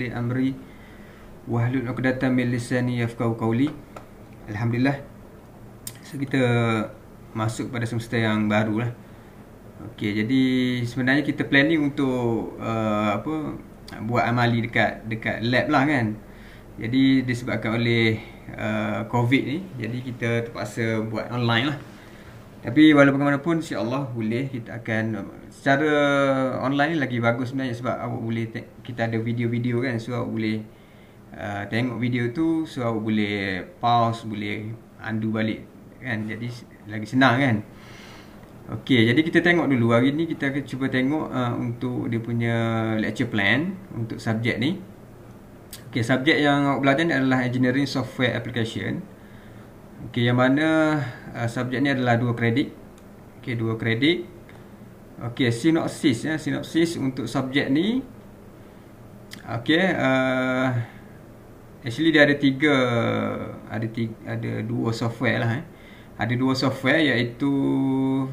li amri wahlul 'uqdatam min lisani yafqahu qawli. Alhamdulillah. So kita masuk pada semester yang baru lah. Okey, jadi sebenarnya kita planning untuk buat amali dekat lab lah kan. Jadi disebabkan oleh COVID ni, jadi kita terpaksa buat online lah. Tapi walaupun bagaimanapun, insya-Allah boleh, kita akan secara online ni lagi bagus sebenarnya, sebab awak boleh kita ada video-video kan, so awak boleh tengok video tu, so awak boleh pause, boleh undo balik kan, jadi lagi senang kan. Okey, jadi kita tengok dulu hari ni, kita akan cuba tengok untuk dia punya lecture plan untuk subjek ni. Okey, subjek yang awak belajar ni adalah Engineering Software Application. Okey, yang mana subjek ni adalah 2 kredit. Okey, 2 kredit. Okey, sinopsis ya, sinopsis untuk subjek ni. Okey, actually dia ada 2 software lah Ada 2 software, iaitu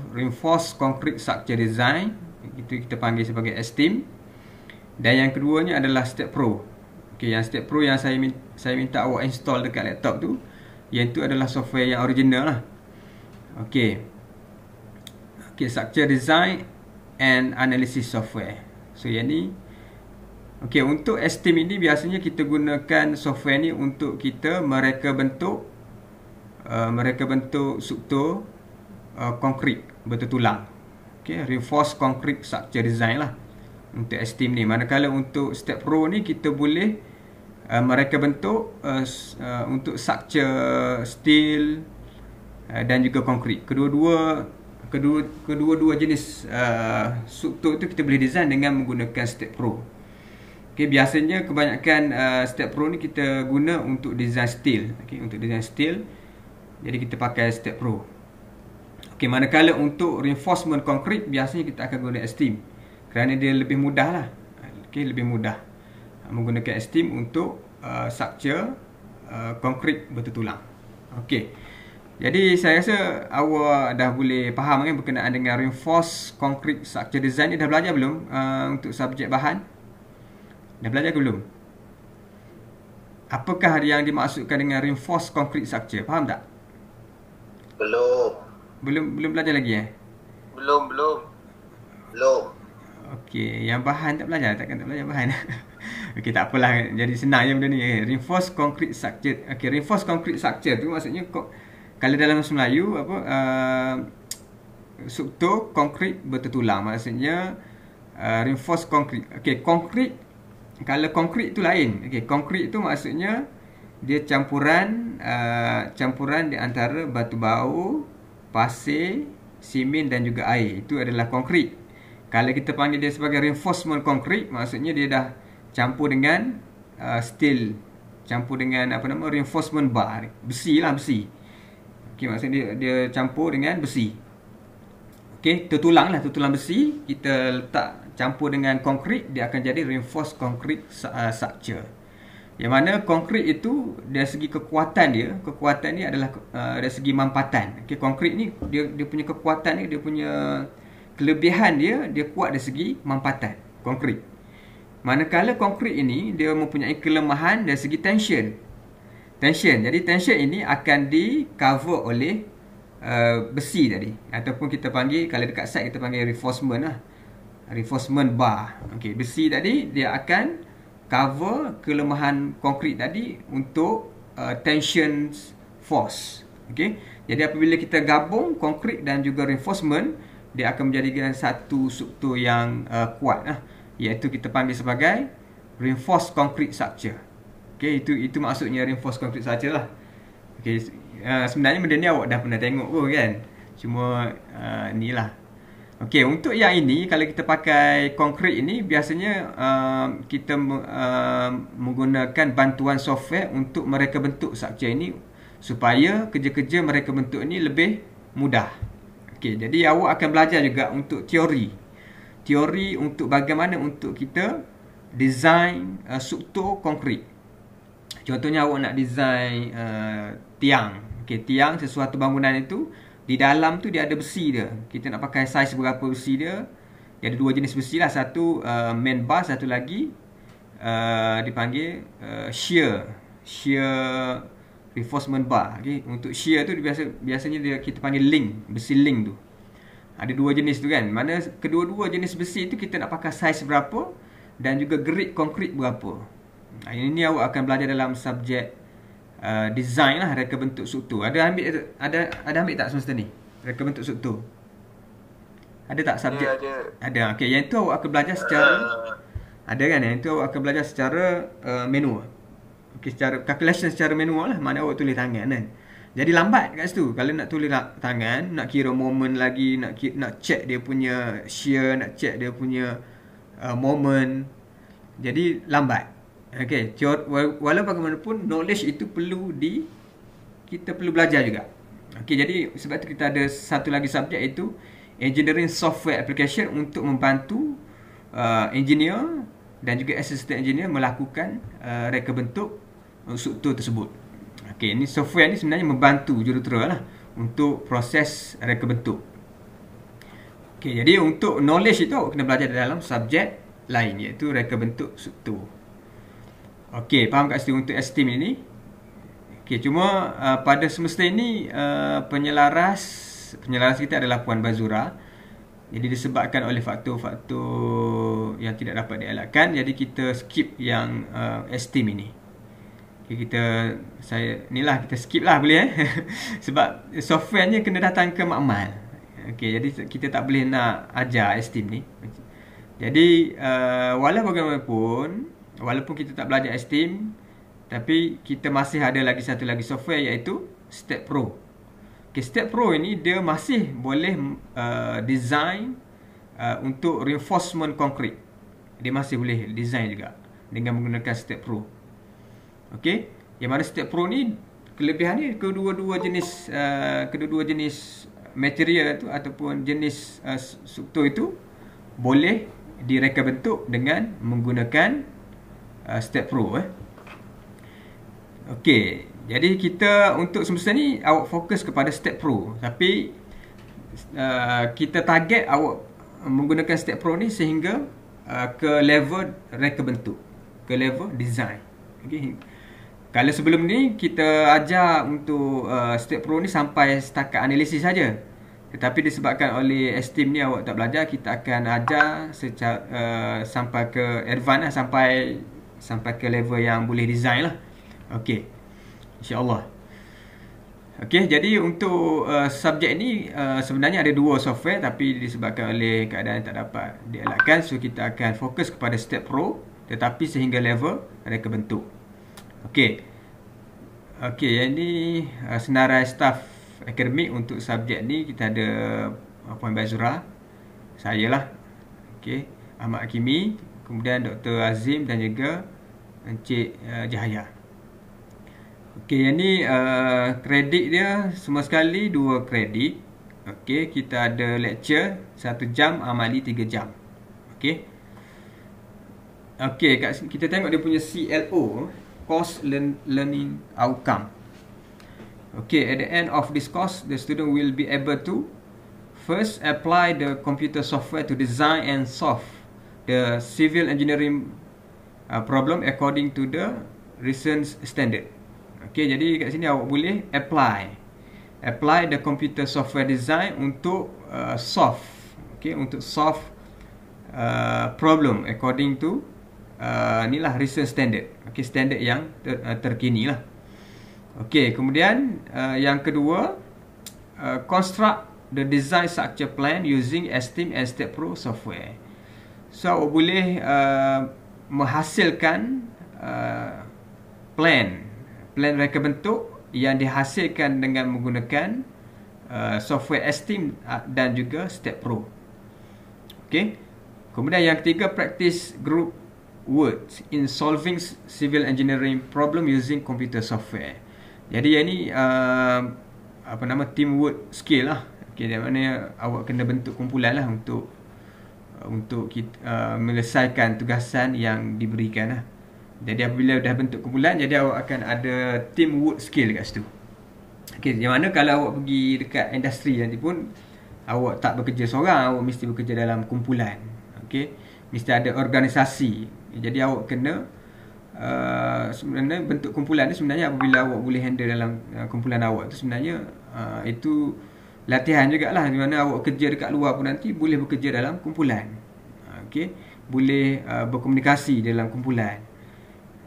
Reinforced Concrete Structure Design, itu kita panggil sebagai STEAM. Dan yang keduanya adalah Step Pro. Okey, yang Step Pro yang saya minta awak install dekat laptop tu, yang itu adalah software yang original lah. Okey, Structure Design and Analysis Software. So yang ni, okey, untuk STEAM ini biasanya kita gunakan software ni untuk kita mereka bentuk struktur konkrit bertulang. Okey, Reinforced Concrete Structure Design lah untuk STEAM ni. Manakala untuk Step Pro ni kita boleh mereka bentuk untuk structure steel dan juga konkrit. Kedua-dua jenis struktur tu kita boleh design dengan menggunakan Step Pro. Okey, biasanya kebanyakan Step Pro ni kita guna untuk design steel. Okey, untuk design steel, jadi kita pakai Step Pro. Okey, manakala untuk reinforcement concrete biasanya kita akan guna STEAM, kerana dia lebih mudah lah. Okey, lebih mudah menggunakan STEAM untuk structure konkrit bertulang. Okey, jadi saya rasa awak dah boleh faham kan berkenaan dengan reinforced concrete structure design ni. Dah belajar belum untuk subjek bahan? Dah belajar ke belum? Apakah yang dimaksudkan dengan reinforced concrete structure? Faham tak? Belum belajar lagi Belum. Okey, yang bahan tak belajar? Takkan tak belajar bahan? Okey, tak apalah, jadi senang je benda ni. Reinforced concrete structure. Okey, reinforced concrete structure tu maksudnya, kalau dalam bahasa Melayu struktur konkrit bertulang, maksudnya reinforced concrete. Okey, konkrit, kalau konkrit tu lain. Okey, konkrit tu maksudnya dia campuran di antara batu bau, pasir, simen dan juga air. Itu adalah konkrit. Kalau kita panggil dia sebagai reinforcement concrete, maksudnya dia dah campur dengan steel, campur dengan reinforcement bar, besi. Okey, maksudnya dia campur dengan besi. Okey, tertulang besi kita letak campur dengan konkrit, dia akan jadi reinforced concrete structure. Yang mana konkrit itu dari segi kekuatan dia adalah dari segi mampatan. Okey, konkrit ni dia punya kekuatan ni, dia punya kelebihan dia kuat dari segi mampatan, konkrit. Manakala konkrit ini dia mempunyai kelemahan dari segi tension. Jadi tension ini akan di cover oleh besi tadi, ataupun kita panggil, kalau dekat site kita panggil reinforcement lah, reinforcement bar. Okey, besi tadi dia akan cover kelemahan konkrit tadi untuk tension force. Okey, jadi apabila kita gabung konkrit dan juga reinforcement, dia akan menjadikan satu struktur yang kuat lah, iaitu kita panggil sebagai reinforced concrete structure. Okey, itu maksudnya reinforced concrete structure lah. Okey, sebenarnya benda ni awak dah pernah tengok pun kan, cuma ni lah. Okey, untuk yang ini, kalau kita pakai konkrit ini, biasanya kita menggunakan bantuan software untuk mereka bentuk structure ini, supaya kerja-kerja mereka bentuk ini lebih mudah. Okey, jadi awak akan belajar juga untuk teori untuk bagaimana untuk kita design struktur konkrit. Contohnya awak nak design tiang. Okey, tiang, sesuatu bangunan itu, di dalam tu dia ada besi dia. Kita nak pakai saiz berapa besi dia? Dia ada 2 jenis besi lah. Satu main bar, satu lagi dipanggil shear reinforcement bar. Okay. Untuk shear tu biasanya kita panggil link, besi link tu. Ada dua jenis tu kan. Mana kedua-dua jenis besi tu kita nak pakai saiz berapa dan juga grade konkrit berapa. Ini awak akan belajar dalam subjek design lah, reka bentuk struktur. Ada ambil tak semester ni? Reka bentuk struktur. Ada tak subjek? Ada. Okey, yang tu awak akan belajar secara ada kan? Yang tu awak akan belajar secara manual. Okey, secara calculation secara manual lah, mana awak tulis tangan kan. Jadi lambat kat situ. Kalau nak tulis tangan, nak kira moment lagi, nak check dia punya shear, nak check dia punya moment. Jadi lambat. Okey, walau bagaimanapun knowledge itu kita perlu belajar juga. Okey, jadi sebab tu kita ada satu lagi subjek itu engineering software application untuk membantu engineer dan juga assistant engineer melakukan reka bentuk struktur tersebut. Okey, ini software ni sebenarnya membantu jurutera lah untuk proses reka bentuk. Okey, jadi untuk knowledge itu awak kena belajar dalam subjek lain, iaitu reka bentuk struktur. Okey, faham kat situ untuk esteem ini? Okey, cuma pada semester ini penyelaras kita adalah Puan Bazura. Jadi disebabkan oleh faktor-faktor yang tidak dapat dielakkan, jadi kita skip yang esteem ini. Okay, kita skip lah boleh sebab softwarenya kena datang ke makmal. Okay, jadi kita tak boleh nak ajar esteem ni. Jadi walaupun kita tak belajar esteem, tapi kita masih ada lagi satu lagi software, iaitu Step Pro. Okay, Step Pro ini dia masih boleh design untuk reinforcement concrete. Dia masih boleh design juga dengan menggunakan Step Pro. Okey, yang mana Step Pro ni kelebihannya kedua-dua jenis material tu ataupun jenis struktur itu boleh direka bentuk dengan menggunakan Step Pro. Okey, jadi kita untuk semester ni awak fokus kepada Step Pro, tapi kita target awak menggunakan Step Pro ni sehingga ke level reka bentuk, ke level design. Okey. Kalau sebelum ni kita ajar untuk Step Pro ni sampai setakat analisis saja. Tetapi disebabkan oleh esteem ni awak tak belajar, kita akan ajar secara sampai ke advance lah, sampai ke level yang boleh design lah. Okey, InsyaAllah. Okey, jadi untuk subjek ni sebenarnya ada dua software, tapi disebabkan oleh keadaan tak dapat dielakkan, so kita akan fokus kepada Step Pro, tetapi sehingga level reka bentuk. Okey, yang ni senarai staf akademik untuk subjek ni. Kita ada Puan Bazura, saya lah, okey, Ahmad Hakimi, kemudian Dr. Azim dan juga Encik Jahaya. Okey, yang ni kredit dia semua sekali 2 kredit. Okey, kita ada lecture 1 jam, amali 3 jam. Okey. Okey, kita tengok dia punya CLO, course learning outcome. Okay, at the end of this course, the student will be able to first apply the computer software to design and solve the civil engineering problem according to the recent standard. Okay, jadi kat sini awak boleh apply the computer software design untuk solve, okay, untuk solve problem according to inilah recent standard, okay, standard yang terkini lah. Okey, kemudian yang kedua, construct the design structure plan using Esteem and Step Pro software. So awak boleh menghasilkan plan reka bentuk yang dihasilkan dengan menggunakan software Esteem dan juga Step Pro. Okey. Kemudian yang ketiga, practice group work in solving civil engineering problem using computer software. Jadi yang ni teamwork skill lah. Okay, di mana awak kena bentuk kumpulan lah untuk kita menyelesaikan tugasan yang diberikan lah. Jadi apabila dah bentuk kumpulan, jadi awak akan ada teamwork skill kat situ. Okay, di mana kalau awak pergi dekat industri nanti pun awak tak bekerja seorang, awak mesti bekerja dalam kumpulan. Okay, mesti ada organisasi Jadi awak kena sebenarnya bentuk kumpulan ni sebenarnya apabila awak boleh handle dalam kumpulan awak tu sebenarnya itu latihan jugalah, di mana awak kerja dekat luar pun nanti boleh bekerja dalam kumpulan. Okey, boleh berkomunikasi dalam kumpulan.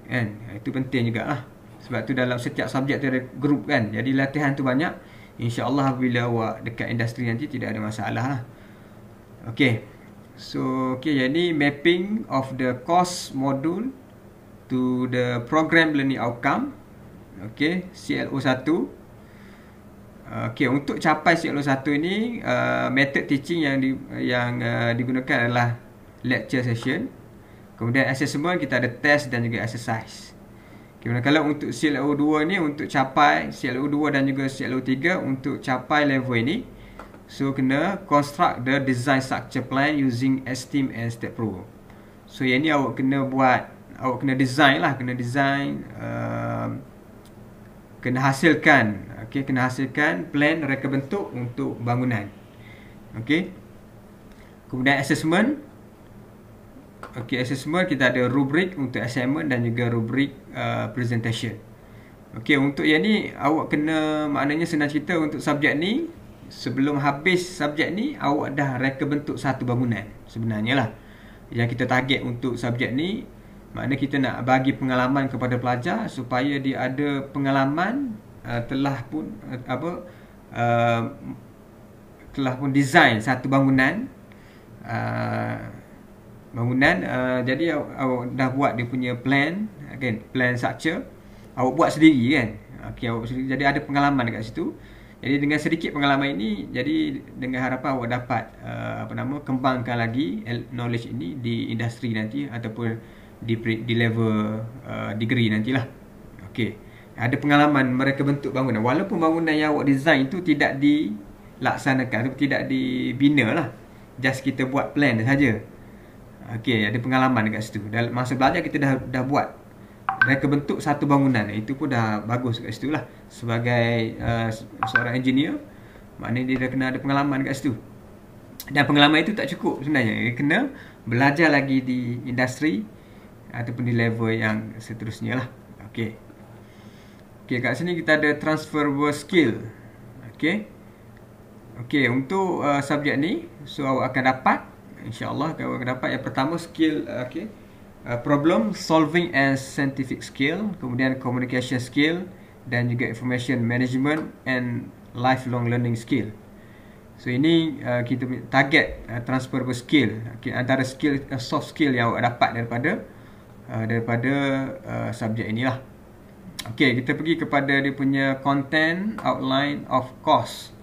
Kan? Itu penting jugalah. Sebab tu dalam setiap subjek tu ada group kan. Jadi latihan tu banyak. InsyaAllah apabila awak dekat industri nanti tidak ada masalah lah. Okay. So, okay, jadi mapping of the course module to the program learning outcome. Okay, CLO1. Okay, untuk capai CLO1 ini, method teaching yang digunakan adalah lecture session. Kemudian assessment, kita ada test dan juga exercise. Kemudian kalau untuk CLO2 ni, untuk capai CLO2 dan juga CLO3, untuk capai level ini, so kena construct the design structure plan using STEAM and STEPPRO. So yang ni awak kena buat, awak kena design lah, kena design, kena hasilkan, okay, kena hasilkan plan reka bentuk untuk bangunan. Okay. Kemudian assessment. Okay, assessment kita ada rubrik untuk assignment dan juga rubrik presentation. Okay, untuk yang ni awak kena, maknanya senang cerita untuk subjek ni, sebelum habis subjek ni awak dah reka bentuk satu bangunan sebenarnya lah. Yang kita target untuk subjek ni, maknanya kita nak bagi pengalaman kepada pelajar supaya dia ada pengalaman telah pun design satu bangunan. Jadi awak dah buat dia punya plan, kan, plan structure awak buat sendiri kan. Okey, awak sendiri, jadi ada pengalaman dekat situ. Jadi dengan sedikit pengalaman ini, jadi dengan harapan awak dapat kembangkan lagi knowledge ini di industri nanti ataupun di level degree nantilah. Okey, ada pengalaman mereka bentuk bangunan, walaupun bangunan yang awak design itu tidak dilaksanakan, tidak dibina lah, just kita buat plan saja. Okey, ada pengalaman dekat situ. Dalam masa belajar kita dah buat reka bentuk satu bangunan. Itu pun dah bagus dekat situ lah. Sebagai seorang engineer, maknanya dia dah kena ada pengalaman dekat situ. Dan pengalaman itu tak cukup sebenarnya. Dia kena belajar lagi di industri ataupun di level yang seterusnya lah. Okey. Okey, kat sini kita ada transferable skill. Okey. Okey, untuk subjek ni, so awak akan dapat, InsyaAllah awak akan dapat yang pertama skill, problem solving and scientific skill, kemudian communication skill dan juga information management and lifelong learning skill. So ini kita target transferable skill. Okay, antara skill soft skill yang awak dapat daripada subjek inilah. Okey, kita pergi kepada dia punya content outline of course.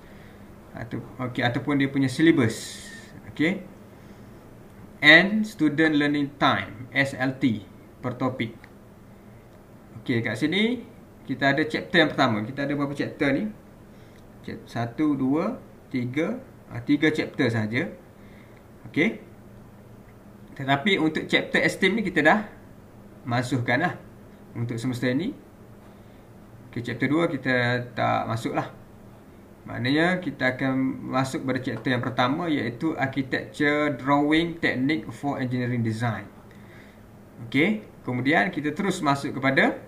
Ataupun dia punya syllabus. Okey. And student learning time, SLT, per topik. Okey, kat sini kita ada chapter yang pertama. Kita ada berapa chapter ni? 1, 2, 3. 3 chapter saja. Okey. Tetapi untuk chapter STEAM ni kita dah masukkan lah untuk semester ni. Okey, chapter 2 kita tak masuk lah. Maknanya kita akan masuk pada chapter yang pertama, iaitu Architecture Drawing Technique for Engineering Design. Okey, kemudian kita terus masuk kepada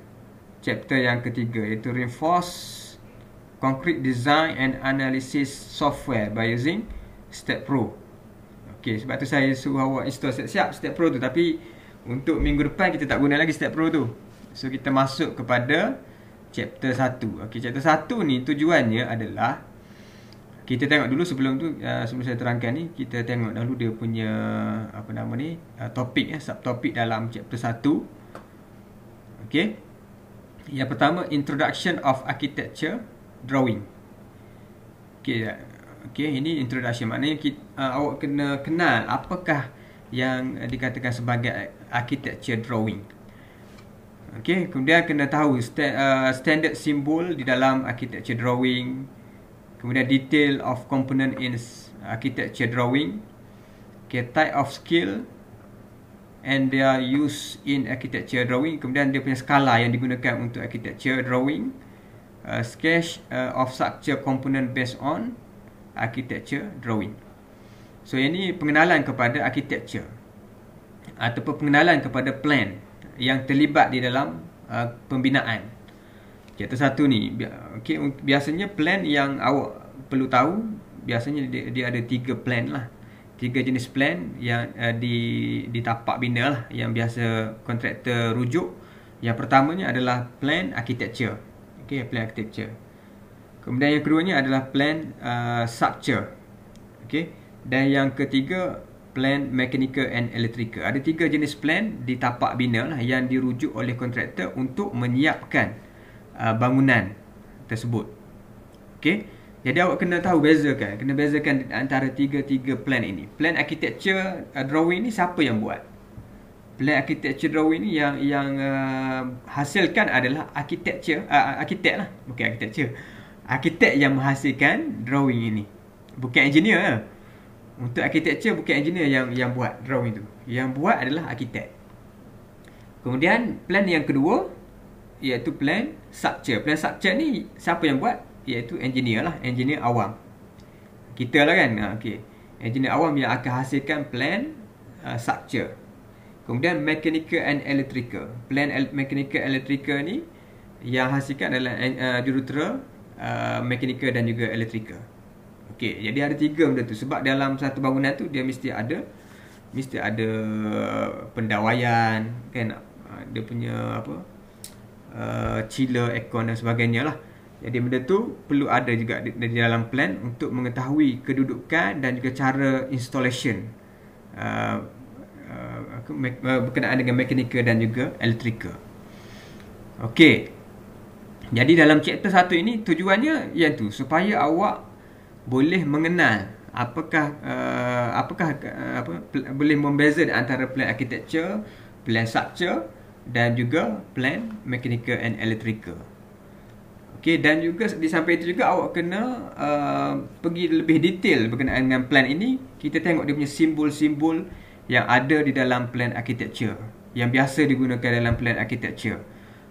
chapter yang ketiga, iaitu Reinforced Concrete Design and Analysis Software by using STEPPRO. Okey, sebab tu saya suruh awak install siap-siap STEPPRO tu, tapi untuk minggu depan kita tak guna lagi STEPPRO tu. So kita masuk kepada chapter 1. Okey, chapter 1 ni tujuannya adalah kita tengok dulu sebelum saya terangkan ni, kita tengok dulu dia punya topik, subtopik dalam chapter 1. Okey. Yang pertama, Introduction of Architecture Drawing. Okey, ini introduction, maknanya awak kena kenal apakah yang dikatakan sebagai architecture drawing. Okey, kemudian kena tahu standard simbol di dalam architecture drawing, kemudian detail of component in architecture drawing, type of skill and their use in architecture drawing, kemudian dia punya skala yang digunakan untuk architecture drawing, sketch of structure component based on architecture drawing. So ini pengenalan kepada architecture. ataupun pengenalan kepada plan yang terlibat di dalam pembinaan. Chapter 1 ni, okay, biasanya plan yang awak perlu tahu, biasanya dia ada 3 plan lah. 3 jenis plan yang di tapak bina lah, yang biasa kontraktor rujuk. Yang pertamanya adalah plan architecture. Okay, plan architecture. Kemudian yang keduanya adalah plan structure. Okay. Dan yang ketiga, plan mechanical and electrical. Ada 3 jenis plan di tapak bina lah, yang dirujuk oleh kontraktor untuk menyiapkan bangunan tersebut. Okay. Jadi awak kena tahu bezakan antara tiga plan ini. Plan architecture drawing ni siapa yang buat? Plan architecture drawing ni yang hasilkan adalah arkitek lah, bukan architecture. Arkitek yang menghasilkan drawing ini, bukan engineer lah. Untuk architecture bukan engineer yang buat drawing tu. Yang buat adalah arkitek. Kemudian plan yang kedua iaitu plan structure. Plan structure ni siapa yang buat? Iaitu engineer lah, engineer awam. Kita lah kan. Okay. Engineer awam yang akan hasilkan plan structure. Kemudian mechanical and electrical. Plan mechanical and electrical ni yang hasilkan adalah jurutera, mechanical dan juga electrical. Okey, jadi ada 3 benda tu. Sebab dalam satu bangunan tu dia mesti ada pendawaian kan, dia punya chiller, aircon dan sebagainya lah. Jadi benda tu perlu ada juga di dalam plan untuk mengetahui kedudukan dan juga cara installation berkenaan dengan mechanical dan juga electrical. Okey. Jadi dalam chapter 1 ini tujuannya iaitu supaya awak boleh mengenal apakah boleh membeza antara plan architecture, plan structure dan juga plan mechanical and electrical. Okey, dan juga di samping itu juga awak kena pergi lebih detail berkenaan dengan plan ini. Kita tengok dia punya simbol-simbol yang ada di dalam plan architecture, yang biasa digunakan dalam plan architecture.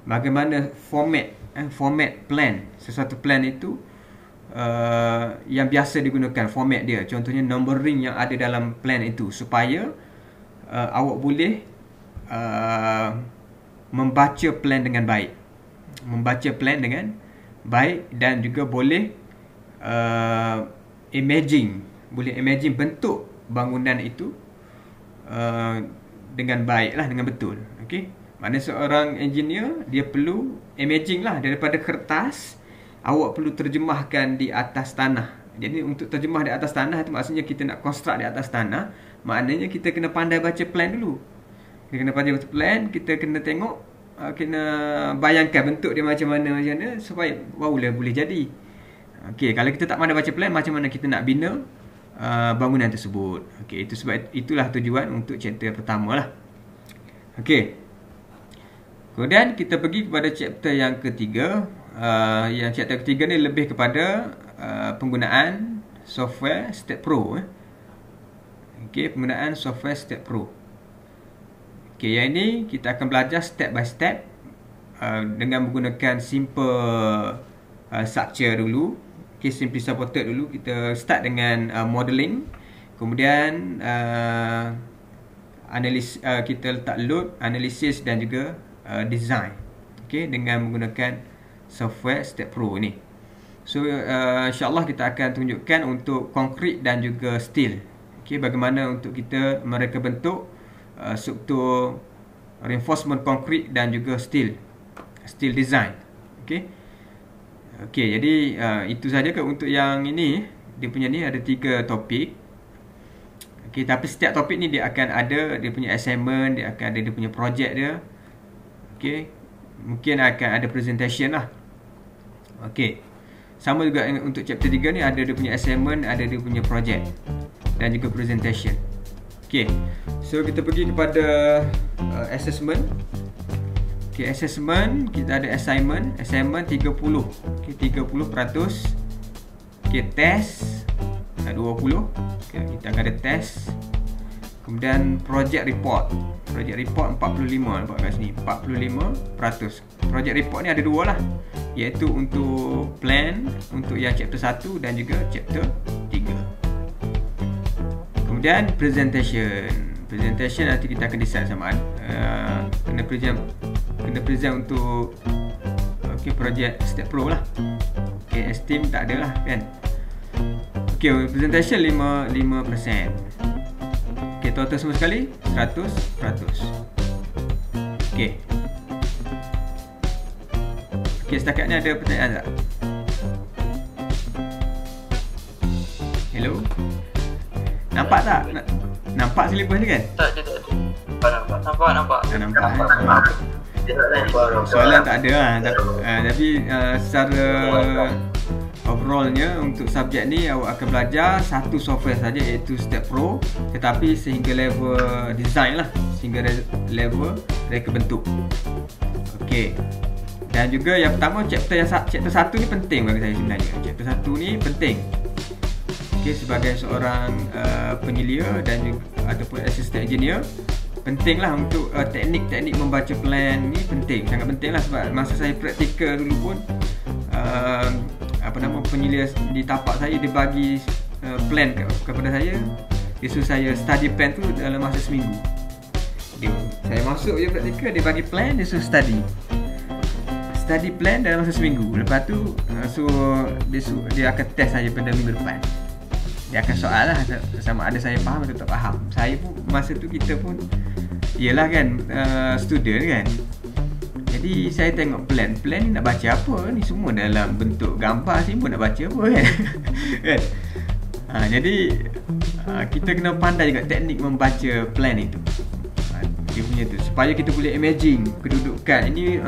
Bagaimana format plan, sesuatu plan itu yang biasa digunakan format dia. Contohnya numbering yang ada dalam plan itu, supaya awak boleh membaca plan dengan baik. Membaca plan dengan baik dan juga boleh imagine bentuk bangunan itu dengan baik lah, dengan betul. Okey. Maknanya seorang engineer dia perlu imagine lah, daripada kertas awak perlu terjemahkan di atas tanah. Jadi untuk terjemah di atas tanah itu maksudnya kita nak construct di atas tanah, maknanya kita kena pandai baca plan dulu. Kita kena pandai baca plan, kita kena tengok, kena bayangkan bentuk dia macam mana supaya barulah boleh jadi. Okey, kalau kita tak pandai baca plan, macam mana kita nak bina bangunan tersebut. Okey, itulah tujuan untuk chapter pertama lah. Okey. Kemudian kita pergi kepada chapter yang ketiga. Yang chapter ketiga ni lebih kepada penggunaan software Step Pro. Okey, penggunaan software Step Pro. Okey, yang ini kita akan belajar step by step dengan menggunakan simple structure dulu. Okay, simply supported dulu. Kita start dengan modeling. Kemudian kita letak load, analysis dan juga design. Okay, dengan menggunakan software Step Pro ni. So insyaAllah kita akan tunjukkan untuk konkrit dan juga steel. Okay, bagaimana untuk kita mereka bentuk struktur reinforcement konkrit dan juga steel design. Okay. Okey, jadi itu saja ke untuk yang ini. Dia punya ni ada 3 topik. Okey, tapi setiap topik ni dia akan ada dia punya assignment, dia akan ada dia punya projek dia. Okey, mungkin akan ada presentation lah. Okey. Sama juga untuk chapter 3 ni, ada dia punya assignment, ada dia punya projek dan juga presentation. Okey. So kita pergi kepada assessment. Okay, assessment, kita ada assignment 30. Okay, 30%. Okay, test 20. Okay, kita akan ada test. Kemudian project report 45, nampak kat sini, 45%. Project report ni ada 2 lah, iaitu untuk plan, untuk yang chapter 1 dan juga chapter 3. Kemudian presentation Presentation nanti kita akan decide sama kena present untuk projek Step Pro lah. Esteem tak ada lah kan. Presentation 5%. Total semua sekali 100%. Setakat ni ada pertanyaan tak? Hello? Nampak tak? Nampak silibus ni kan? Tak, dia tak ada. Nampak. Soalan tak ada lah. Tapi secara overallnya untuk subjek ni awak akan belajar satu software saja, iaitu Step Pro, tetapi sehingga level design lah, sehingga level reka bentuk. Dan juga yang pertama, chapter 1 ni penting bagi saya sebenarnya. Chapter 1 ni penting. Sebagai seorang penyelia dan juga ataupun assistant engineer, pentinglah untuk teknik-teknik membaca plan ni penting, sangat penting lah. Sebab masa saya praktikal dulu pun penyelia di tapak saya, dia bagi plan kepada saya. Dia suruh saya study plan tu dalam masa seminggu. Saya masuk je praktikal, dia bagi plan, dia suruh study plan dalam masa seminggu. Lepas tu dia akan test saya pada minggu depan. Dia akan soal lah sama ada saya faham atau tak faham. Saya pun masa tu, kita pun yelah kan, student kan. Jadi saya tengok plan ni nak baca apa, ni semua dalam bentuk gambar, saya pun nak baca apa kan. Kan? Jadi kita kena pandai juga teknik membaca plan itu. Dia punya tu, supaya kita boleh imagine kedudukan. Ini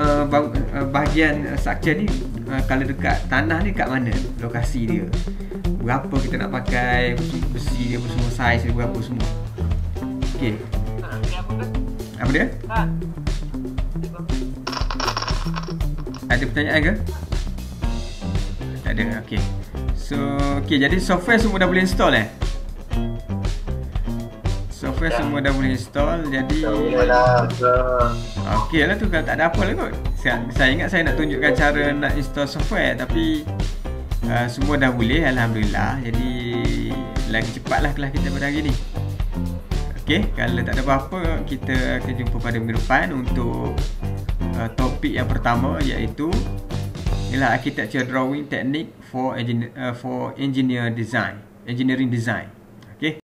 bahagian structure ni, kalau dekat tanah ni kat mana lokasi dia, berapa kita nak pakai besi dia, semua saiz dia berapa semua. Apa dia? Ada pertanyaan ke? Tak ada. Jadi software semua dah boleh install Software semua dah boleh install. Jadi okey lah tu, kalau tak ada apa lah kot. Saya ingat saya nak tunjukkan cara nak install software, tapi semua dah boleh, alhamdulillah. Jadi lagi cepatlah kelas kita pada hari ni. Kalau tak ada apa-apa, kita akan jumpa pada minggu depan untuk topik yang pertama, iaitu Architecture Drawing Technique for Engineering Design.